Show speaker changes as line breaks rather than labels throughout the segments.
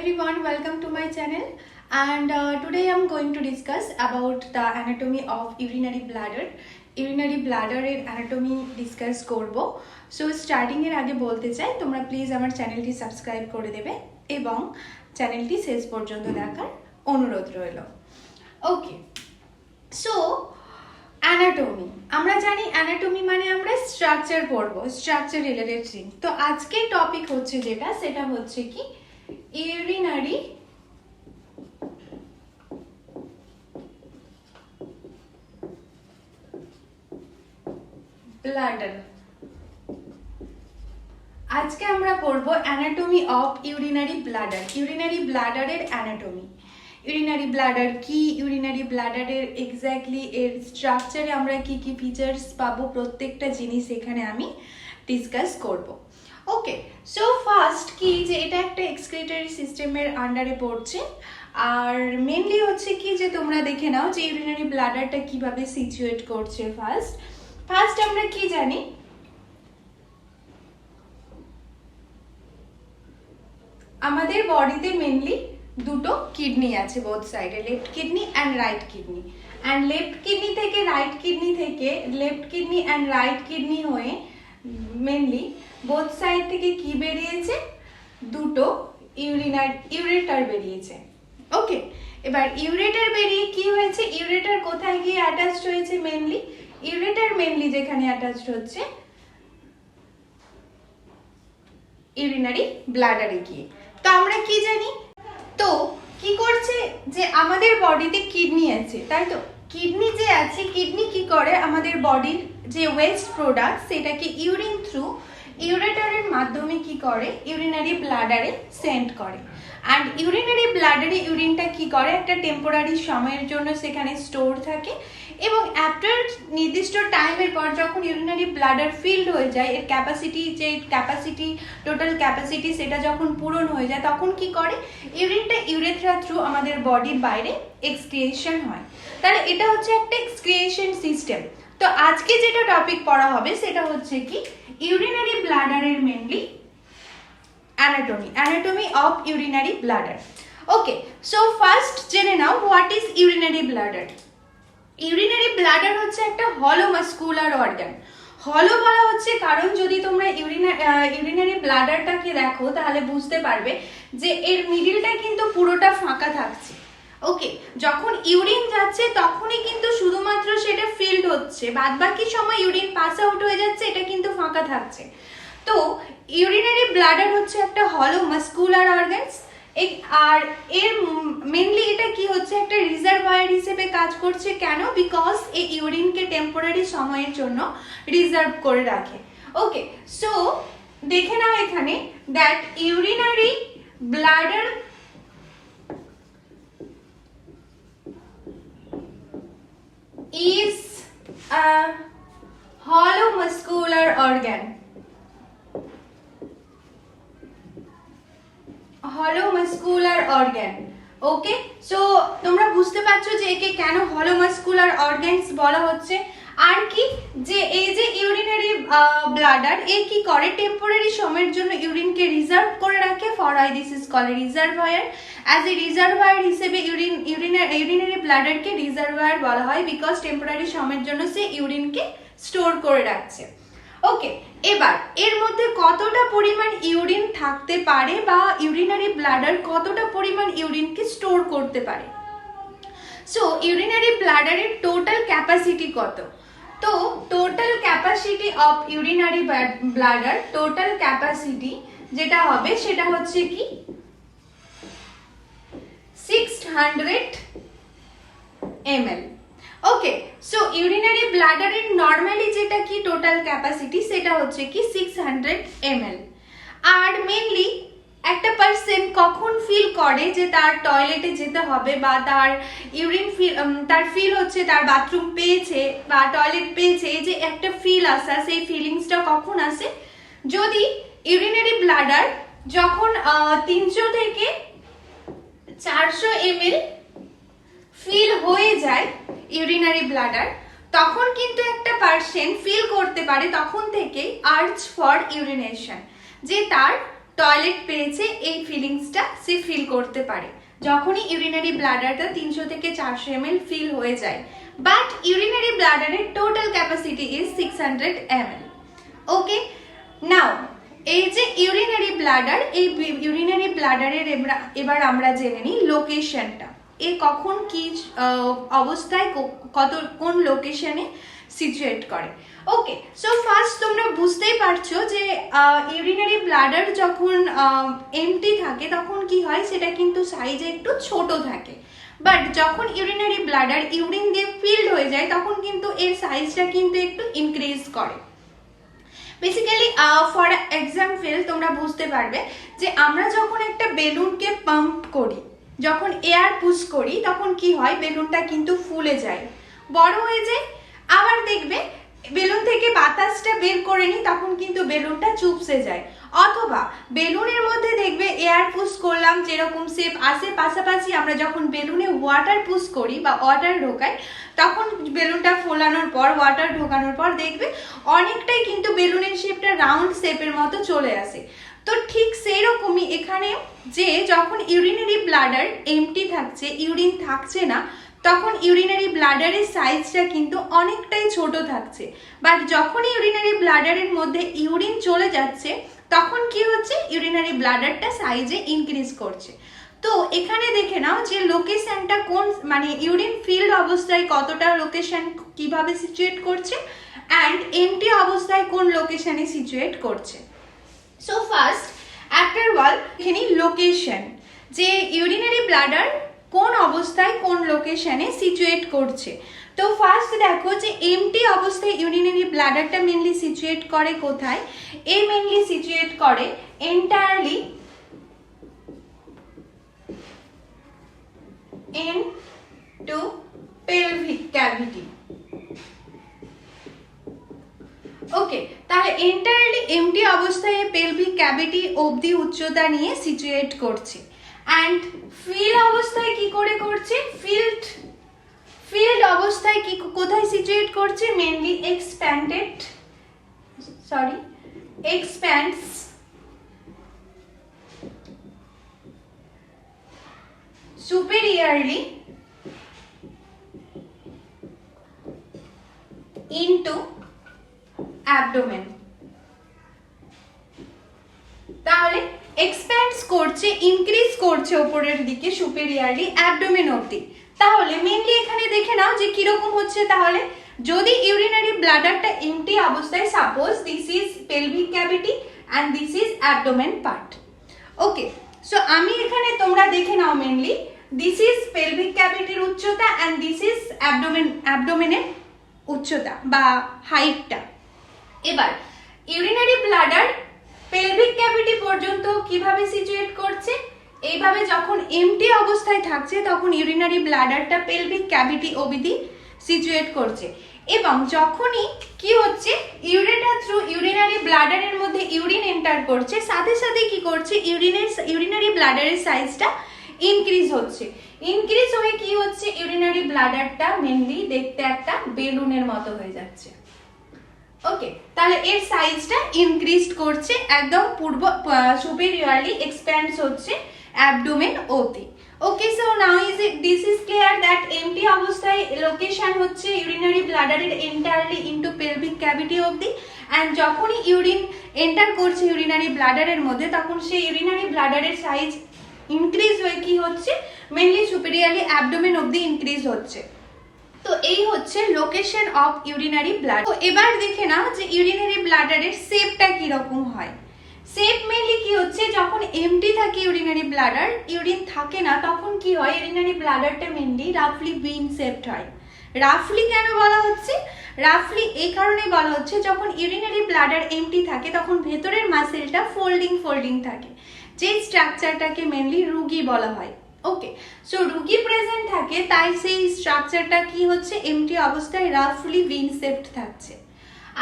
everyone, welcome to my channel. And today I'm going to discuss about the anatomy of urinary bladder. Urinary bladder এর anatomy discuss করব. So starting এর আগে বলতে চাই তোমরা please আমার চ্যানেলটি সাবস্ক্রাইব করে দেবে এবং চ্যানেলটি শেষ পর্যন্ত দেখার অনুরোধ রইল। ওকে, সো অ্যানাটমি, আমরা জানি অ্যানাটমি মানে আমরা স্ট্রাকচার পড়বো, স্ট্রাকচার রিলেটেড থিং। তো আজকের টপিক হচ্ছে যেটা, সেটা হচ্ছে কি ইউরিনারি ব্লাডার। আজকে আমরা পড়বো anatomy of urinary bladder. Urinary ব্লাডারের অ্যানাটমি, ইউরিনারি ব্লাডার কি, ইউরিনারি ব্লাডারের এক্স্যাক্টলি এর স্ট্রাকচারে আমরা কি কি ফিচার্স পাবো, প্রত্যেকটা জিনিস এখানে আমি ডিসকাস করব। ওকে, সো ফার্স্ট কি যে এটা একটা এক্সক্রিটরি সিস্টেমের আন্ডারে পড়ছে, আর মেনলি হচ্ছে কি যে তোমরা দেখে নাও যে ইউরিনারি ব্লাডারটা কিভাবে সিচুয়েট করছে। ফার্স্ট আমরা কি জানি, আমাদের বডিতে মেনলি দুটো কিডনি আছে, বোথ সাইডে, left kidney and right kidney. And left kidney থেকে left kidney and right kidney হয়ে মেনলি বোথ সাইড থেকে কি বেরিয়েছে, দুটো ইউরেটার বেরিয়েছে। ওকে, এবার ইউরেটার বেরিয়ে কি হয়েছে, ইউরেটার কোথায় গিয়ে অ্যাটাচড হয়েছে, ইউরেটার মেনলি যেখানে অ্যাটাচড হচ্ছে ইউরিনারি ব্লাডারে গিয়ে। তো আমরা কি জানি, তো কি করছে যে আমাদের বডিতে কিডনি আছে, তাই তো কিডনি যে আছে, কিডনি কি করে আমাদের বডির যে ওয়েস্ট প্রোডাক্ট সেটাকে ইউরিন থ্রু ইউরেটারের মাধ্যমে কি করে ইউরিনারি ব্লাডারে সেন্ড করে। অ্যান্ড ইউরিনারি ব্লাডারে ইউরিনটা কি করে একটা টেম্পোরারি সময়ের জন্য সেখানে স্টোর থাকে, এবং আফটার নির্দিষ্ট টাইমের পর যখন ইউরিনারি ব্লাডার ফিল্ড হয়ে যায়, এর টোটাল ক্যাপাসিটি সেটা যখন পূরণ হয়ে যায়, তখন কি করে ইউরিনটা ইউরেথ্রা থ্রু আমাদের বডির বাইরে এক্সক্রিয়েশন হয়। তাহলে এটা হচ্ছে একটা এক্সক্রিয়েশন সিস্টেম। তো আজকে যেটা টপিক পড়া হবে সেটা হচ্ছে কি ইউরিনারি ব্লাডারের mainly anatomy of urinary bladder. Okay, so first জেনে নাও what is urinary bladder. Urinary bladder হচ্ছে একটা হলো মাস্কুলার অর্গান। হলো বলা হচ্ছে কারণ যদি তোমরা ইউরিনারি ব্লাডারটাকে দেখো তাহলে বুঝতে পারবে যে এর মিডিলটা কিন্তু পুরোটা ফাঁকা থাকছে। ওকে, যখন ইউরিন যাচ্ছে তখনই কিন্তু শুধুমাত্র সেটা ফিল্ড হচ্ছে, বাদ বাকি সময় ইউরিন পাস আউট হয়ে যাচ্ছে, এটা কিন্তু ফাঁকা থাকছে। তো ইউরিনারি ব্লাডার হচ্ছে একটা হলো মাস্কুলার অর্গানস, আর এর মেনলি এটা কি হচ্ছে একটা রিজার্ভয়ার হিসেবে কাজ করছে। কেন? বিকজ এই ইউরিনকে টেম্পোরারি সময়ের জন্য রিজার্ভ করে রাখে। ওকে, সো দেখে নাও এখানে that urinary bladder is a hollow muscular organ. hollow muscular organ. Okay, so তোমরা বুঝতে পারছো যে একে কেন হলো মাস্কুলার অর্গানস বলা হচ্ছে। আর কি যে এই যে ইউরিনারি ব্লাডার এ কি করে টেম্পোরারি সময়ের জন্য ইউরিনকে রিজার্ভ করে রাখে, for I this is called reservoir. As a reservoir হিসেবে ইউরিনারি ব্লাডারকে রিজার্ভয়ার বলা হয়, বিকজ টেম্পোরারি সময়ের জন্য সে ইউরিনকে স্টোর করে রাখছে। ওকে, এবার এর মধ্যে কতটা পরিমাণ ইউরিন থাকতে পারে বা ইউরিনারি ব্লাডার কতটা পরিমাণ ইউরিনকে স্টোর করতে পারে। সো ইউরিনারি ব্লাডারের টোটাল ক্যাপাসিটি কত, তো total capacity of urinary bladder, total capacity যেটা হবে সেটা হচ্ছে কি 600 ml। ওকে, সো ইউরিনারি ব্লাডারের নর্মালি যেটা কি টোটাল ক্যাপাসিটি সেটা হচ্ছে কি 600 ml। আর মেনলি একটা পার্সন কখন ফিল করে যে তার টয়লেটে যেতে হবে বা তার তার ফিল হচ্ছে, তার বাথরুম পেয়েছে বা টয়লেট পেয়েছে, এই যে একটা ফিল আসা, সেই ফিলিংসটা কখন আসে, যদি ইউরিনারি ব্লাডার যখন 300 থেকে 400 ml ফিল হয়ে যায় ইউরিনারি ব্লাডার, তখন কিন্তু একটা পার্সন ফিল করতে পারে তখন থেকে আর্জ ফর ইউরিনেশন, যে তার টয়লেট পেয়েছে এই ফিলিংসটা সে ফিল করতে পারে যখনই ইউরিনারি ব্লাডারটা 300 থেকে 400 ml ফিল হয়ে যায়। বাট ইউরিনারি ব্লাডারের total capacity is 600 ml। Okay, now এই যে ইউরিনারি ব্লাডার, এই ইউরিনারি ব্লাডারের এবার আমরা জেনে নিই লোকেশনটা, এ কখন কি অবস্থায় কোন লোকেশনে সিচুয়েট করে। ওকে, সো ফার্স্ট তোমরা বুঝতেই পারছো যে ইউরিনারি ব্লাডার যখন এমটি থাকে তখন কি হয়, সেটা কিন্তু সাইজে একটু ছোট থাকে। বাট যখন ইউরিনারি ব্লাডার ইউরিন দিয়ে ফিল্ড হয়ে যায় তখন কিন্তু এর সাইজটা কিন্তু একটু ইনক্রিজ করে। বেসিক্যালি ফর এক্সাম্পল তোমরা বুঝতে পারবে যে আমরা যখন একটা বেলুনকে পাম্প করি, যখন এয়ার পুশ করি তখন কি হয়, বেলুনটা কিন্তু ফুলে যায়, বড় হয়ে যায়। আবার দেখবে বেলুন থেকে বাতাসটা বের করে নি তখন কিন্তু বেলুনটা চুপসে যায়। অথবা বেলুনের মধ্যে দেখবে এয়ার পুশ করলাম যেরকম শেপ আসে, পাশাপাশি আমরা যখন বেলুনে ওয়াটার পুশ করি বা ওয়াটার ঢোকাই তখন বেলুনটা ফোলানোর পর ওয়াটার ঢোকানোর পর দেখবে অনেকটাই কিন্তু বেলুনের শেপটা রাউন্ড শেপের মতো চলে আসে। তো ঠিক সেই রকমই এখানে যে যখন ইউরিনারি ব্লাডার এমটি থাকছে, ইউরিন থাকছে না, তখন ইউরিনারি ব্লাডারের সাইজটা কিন্তু অনেকটাই ছোট থাকছে। বাট যখন ইউরিনারি ব্লাডারের মধ্যে ইউরিন চলে যাচ্ছে তখন কি হচ্ছে, ইউরিনারি ব্লাডারটা সাইজে ইনক্রিজ করছে। তো এখানে দেখে নাও যে লোকেশনটা কোন, মানে ইউরিন ফিল্ড অবস্থায় কতটা লোকেশন কিভাবে সিচুয়েট করছে অ্যান্ড এমটি অবস্থায় কোন লোকেশনে সিচুয়েট করছে। সো ফার্স্ট আফটার অল এখানে লোকেশন, যে ইউরিনারি ব্লাডার কোন অবস্থায় কোন লোকেশনে সিচুয়েট করছে। তো ফার্স্ট দেখো যে এমটি অবস্থায় ইউরিনারি ব্লাডারটা মেনলি সিচুয়েট করে কোথায়, এ মেনলি সিচুয়েট করে এন্টায়ারলি into pelvic cavity। ওকে, তাহলে এন্টায়ারলি এমটি অবস্থায় পেলভিক ক্যাভিটি অবধি উচ্চতা নিয়ে সিচুয়েট করছে। অ্যান্ড ফিল অবস্থায় কি করে করছে, ফিল্ড অবস্থায় কি কোথায় সিচুয়েট করছে, mainly expands superiorly into abdomen। তাহলে এক্সপ্যান্ডস করছে, ইনক্রিজ করছে উপরের দিকে সুপেরিয়রলি অ্যাবডোমেন অবধি। তাহলে মেনলি এখানে দেখে নাও যে কিরকম হচ্ছে। তাহলে যদি ইউরিনারি ব্লাডারটা এমটি অবস্থায়, suppose this is pelvic cavity and this is abdomen part. Okay, so আমি এখানে তোমরা দেখে নাও মেনলি দিস ইজ পেলভিক ক্যাভিটির উচ্চতা অ্যান্ড দিস ইজ অ্যাবডোমেনের উচ্চতা বা হাইটটা। এবার ইউরিনারি ব্লাডার পেলভিক ক্যাভিটি পর্যন্ত কিভাবে সিচুয়েট করছে, এইভাবে যখন এমটি অবস্থায় থাকছে তখন ইউরিনারি ব্লাডারটা পেলভিক ক্যাভিটি অবধি সিচুয়েট করছে। এবং যখনই কি হচ্ছে, ইউরেটার থ্রু ইউরিনারি ব্লাডারের মধ্যে ইউরিন এন্টার করছে, সাথে সাথে কি করছে, ইউরিনারি ব্লাডারের সাইজটা ইনক্রিজ হচ্ছে। ইনক্রিজ হয়ে কি হচ্ছে, ইউরিনারি ব্লাডারটা মেনলি দেখতে একটা বেলুনের মতো হয়ে যাচ্ছে। ওকে, তাহলে এর সাইজটা ইনক্রিজ করছে, একদম সুপেরিয়রলি এক্সপ্যান্ডস হচ্ছে অ্যাবডোমেন অবধি। Okay, so now this is clear that empty অবস্থায় লোকেশন হচ্ছে ইউরিনারি ব্লাডারের এন্টায়ারলি ইনটু পেলভিক ক্যাভিটি অবধি, অ্যান্ড যখনই ইউরিন এন্টার করছে ইউরিনারি ব্লাডারের মধ্যে তখন সেই ইউরিনারি ব্লাডারের সাইজ ইনক্রিজ হয়ে কি হচ্ছে, মেনলি সুপেরিয়রলি অ্যাবডোমেন অবধি ইনক্রিজ হচ্ছে। তো এই হচ্ছে লোকেশন অফ ইউরিনারি ব্লাড। তো এবার দেখে নাও যে ইউরিনারি ব্লাডারের শেপটা কি রকম হয়। শেপ মেনলি কি হচ্ছে, যখন এমটি থাকে ইউরিনারি ব্লাডার, ইউরিন থাকে না, তখন কি হয়, ইউরিনারি ব্লাডারটা মেনলি রাফলি বিন শেপড হয়। রাফলি কেন বলা হচ্ছে, রাফলি এই কারণে বলা হচ্ছে যখন ইউরিনারি ব্লাডার এমটি থাকে তখন ভেতরের মাসেলটা ফোল্ডিং থাকে, যে স্ট্রাকচারটাকে মেনলি রুগী বলা হয়। ওকে, সো রুগী প্রেজেন্ট থাকে তাই সেই স্ট্রাকচারটা কি হচ্ছে, এমটি অবস্থায় রাফলি ভিন শেপড থাকছে।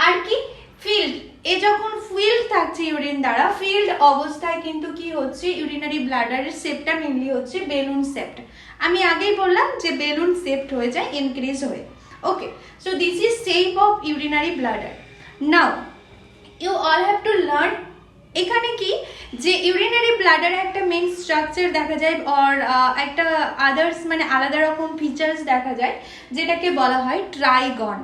আর কি ফিল্ড, এ যখন ফিল্ড থাকছে ইউরিন দ্বারা, ফিল্ড অবস্থায় কিন্তু কি হচ্ছে, ইউরিনারি ব্লাডারের শেপটা মেনলি হচ্ছে বেলুন শেপড। আমি আগেই বললাম যে বেলুন শেপড হয়ে যায় ইনক্রিজ হয়ে। Okay, so this is shape of urinary bladder. Now you all have to learn এখানে কি যে ইউরিনারি ব্লাডারে একটা মেইন স্ট্রাকচার দেখা যায় আর একটা আদার্স মানে আলাদা রকম ফিচার্স দেখা যায় যেটাকে বলা হয় ট্রাইগন।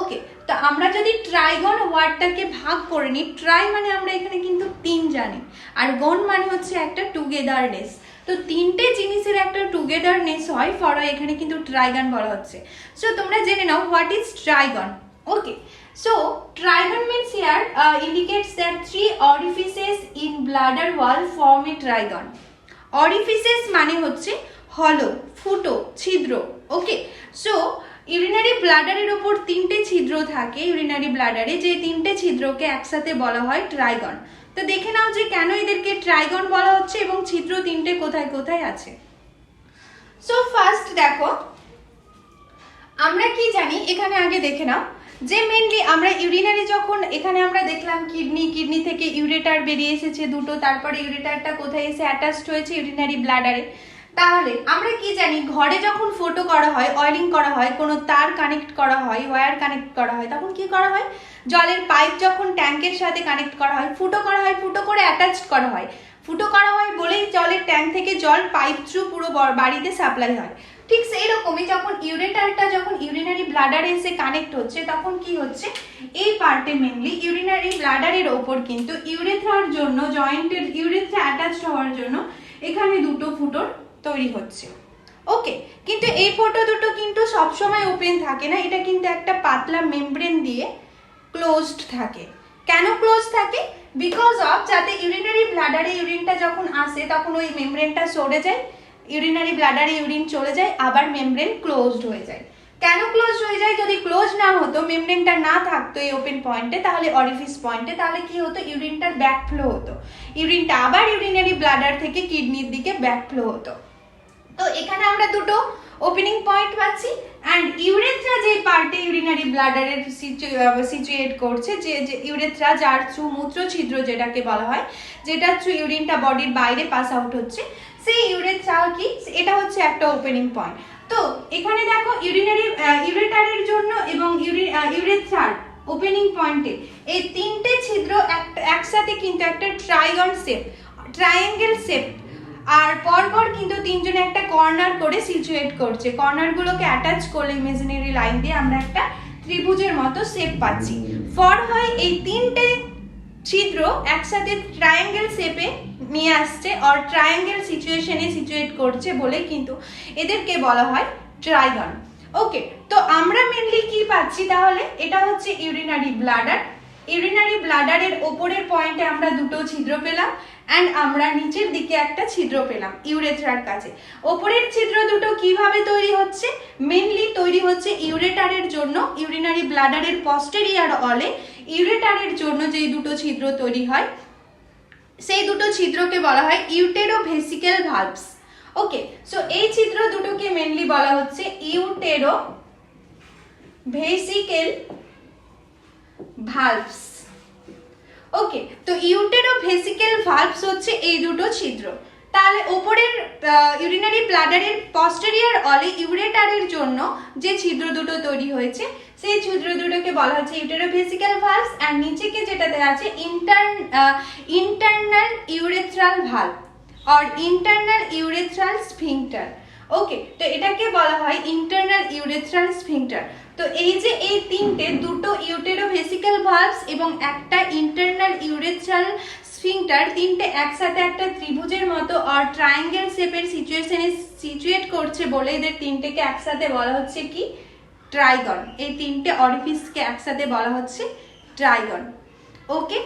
ওকে, তো আমরা যদি ট্রাইগন ওয়ার্ডটাকে ভাগ করে নিই, ট্রাই মানে আমরা এখানে কিন্তু 3 জানি, আর গন মানে হচ্ছে একটা টুগেদারনেস। তো 3টে জিনিসের একটা টুগেদারনেস হয়, ফলে এখানে কিন্তু ট্রাইগন বলা হচ্ছে। সো তোমরা জেনে নাও what is trigone. Okay, so trigon means here indicates that 3 orifices in bladder wall form a trigon. Orifices মানে হচ্ছে হলো, ফুটো, ছিদ্র। ওকে, সো ইউরিনারি ব্লাডারের উপর 3টে ছিদ্র থাকে ইউরিনারি ব্লাডারে, যে 3টে ছিদ্রকে একসাথে বলা হয় ট্রাইগন। তো দেখে নাও যে কেন এদেরকে ট্রাইগন বলা হচ্ছে এবং ছিদ্র 3টে কোথায় কোথায় আছে। সো ফার্স্ট দেখো আমরা কি জানি, এখানে আগে দেখে নাও যে মেনলি আমরা ইউরিনারি যখন এখানে আমরা দেখলাম কিডনি থেকে ইউরেটার বেরিয়ে এসেছে দুটো, তারপরে ইউরেটারটা কোথায় এসে অ্যাটাচড হয়েছে ইউরিনারি ব্লাডারে। তাহলে আমরা কি জানি, ঘরে যখন ফোটো করা হয়, অয়েলিং করা হয়, কোনো তার কানেক্ট করা হয়, ওয়্যার কানেক্ট করা হয়, তখন কি করা হয়, জলের পাইপ যখন ট্যাঙ্কের সাথে কানেক্ট করা হয়, ফুটো করা হয়, ফুটো করে অ্যাটাচড করা হয়। ফুটো করা হয় বলেই জলের ট্যাঙ্ক থেকে জল পাইপ থ্রু পুরো বাড়িতে সাপ্লাই হয়। ঠিক সেই রকমই যখন ইউরেটারটা যখন ইউরিনারি ব্লাডারে এসে কানেক্ট হচ্ছে, তখন কি হচ্ছে, এই পার্টে মেনলি ইউরিনারি ব্লাডারের ওপর কিন্তু ইউরেথ্রার জন্য, জয়েন্টের ইউরেথ্রা অ্যাটাচড হওয়ার জন্য এখানে দুটো ফুটো তৈরি হচ্ছে। ওকে, কিন্তু এই ফুটো দুটো কিন্তু সবসময় ওপেন থাকে না, এটা কিন্তু একটা পাতলা মেমব্রেন দিয়ে ক্লোজড থাকে। কেন ক্লোজ থাকে? বিকজ অফ যাতে ইউরিনারি ব্লাডারে ইউরিনটা যখন আসে তখন ওই মেমব্রেনটা সরে যায়, ইউরিনারি ব্লাডারে ইউরিন চলে যায়, আবার মেমব্রেন ক্লোজড হয়ে যায়। কেন ক্লোজড হয়ে যায়? যদি ক্লোজ না হতো, মেমব্রেনটা না থাকতো এই ওপেন পয়েন্টে, তাহলে অরিফিস পয়েন্টে, তাহলে কি হতো, ইউরিনটার ব্যাক ফ্লো হতো, ইউরিনটা আবার ইউরিনারি ব্লাডার থেকে কিডনির দিকে ব্যাক ফ্লো হতো। তো এখানে আমরা দুটো ওপেনিং পয়েন্ট পাচ্ছি। অ্যান্ড ইউরেথ্রা যে পার্টে ইউরিনারি ব্লাডারের সিচুয়েট করছে, যে ইউরেথ্রা যার থ্রু মূত্র ছিদ্র যেটাকে বলা হয়, যেটা থ্রু ইউরিনটা বডির বাইরে পাস আউট হচ্ছে, সেই ইউরেথ্রা কি, এটা হচ্ছে একটা ওপেনিং পয়েন্ট। তো এখানে দেখো ইউরেটারের জন্য এবং ইউরেথ্রার ওপেনিং পয়েন্টে এই 3টে ছিদ্র একসাথে কিন্তু একটা ট্রাইগন শেপ, ট্রায়াঙ্গেল শেপ, আর পরপর কিন্তু 3জনে একটা কর্নার করে সিচুয়েট করছে। কর্নারগুলোকে অ্যাটাচ করলে ইমাজিনারি লাইন দিয়ে আমরা একটা ত্রিভুজের মতো শেপ পাচ্ছি। ফর হয় এই 3টে ছিদ্র একসাথে ট্রায়াঙ্গেল শেপে নিয়ে আসছে, আর ট্রায়াঙ্গেল সিচুয়েশনে সিচুয়েট করছে বলে কিন্তু এদেরকে বলা হয় ট্রাইগন। ওকে, তো আমরা মেনলি কি পাচ্ছি তাহলে, এটা হচ্ছে ইউরিনারি ব্লাডার। ইউরিনারি ব্লাডারের ওপরের পয়েন্টে আমরা দুটো ছিদ্র পেলাম, অ্যান্ড আমরা নিচের দিকে একটা ছিদ্র পেলাম ইউরেথ্রার কাছে। ওপরের ছিদ্র দুটো কিভাবে তৈরি হচ্ছে, মেনলি তৈরি হচ্ছে ইউরেটারের জন্য, ইউরিনারি ব্লাডারের পস্টেরিয়ার অলে ইউরেটারের জন্য যেই দুটো ছিদ্র তৈরি হয়, সেই দুটো ছিদ্রকে বলা হয় ইউটেরোভেসিক্যাল ভালভস। ওকে, সো এই ছিদ্র দুটোকে মেনলি বলা হচ্ছে ইউটেরোভেসিক্যাল ভালভস। ওকে, তো ইউটেরোভেসিক্যাল ভালভস হচ্ছে এই দুটো ছিদ্র। তাহলে ওপরের ইউরিনারি ব্লাডারের পস্টেরিয়ার অলে ইউরেটারের জন্য যে ছিদ্র দুটো তৈরি হয়েছে, সেই ছিদ্র দুটোকে বলা হচ্ছে ইউটেরোভেসিক্যাল ভালভস। আর নিচেকে যেটা দেওয়া আছে ইন্টারনাল ইউরেথ্রাল ভালভ আর ইন্টারনাল ইউরেথ্রাল স্ফিংক্টার। ওকে, তো এটাকে বলা হয় ইন্টারনাল ইউরেথ্রাল স্ফিংক্টার। তো এই যে এই 3টে, দুটো ইউটেরোভেসিক্যাল ভালভস এবং একটা ইন্টারনাল ইউরেথ্রাল স্ফিংক্টার, 3টে একসাথে একটা ত্রিভুজের মতো আর ট্রায়াঙ্গেল শেপের সিচুয়েশনে সিচুয়েট করছে বলে এদের 3টেকে একসাথে বলা হচ্ছে কি, ট্রাইগন। এই 3টে অরিফিসকে একসাথে বলা হচ্ছে ট্রাইগন। ওকে।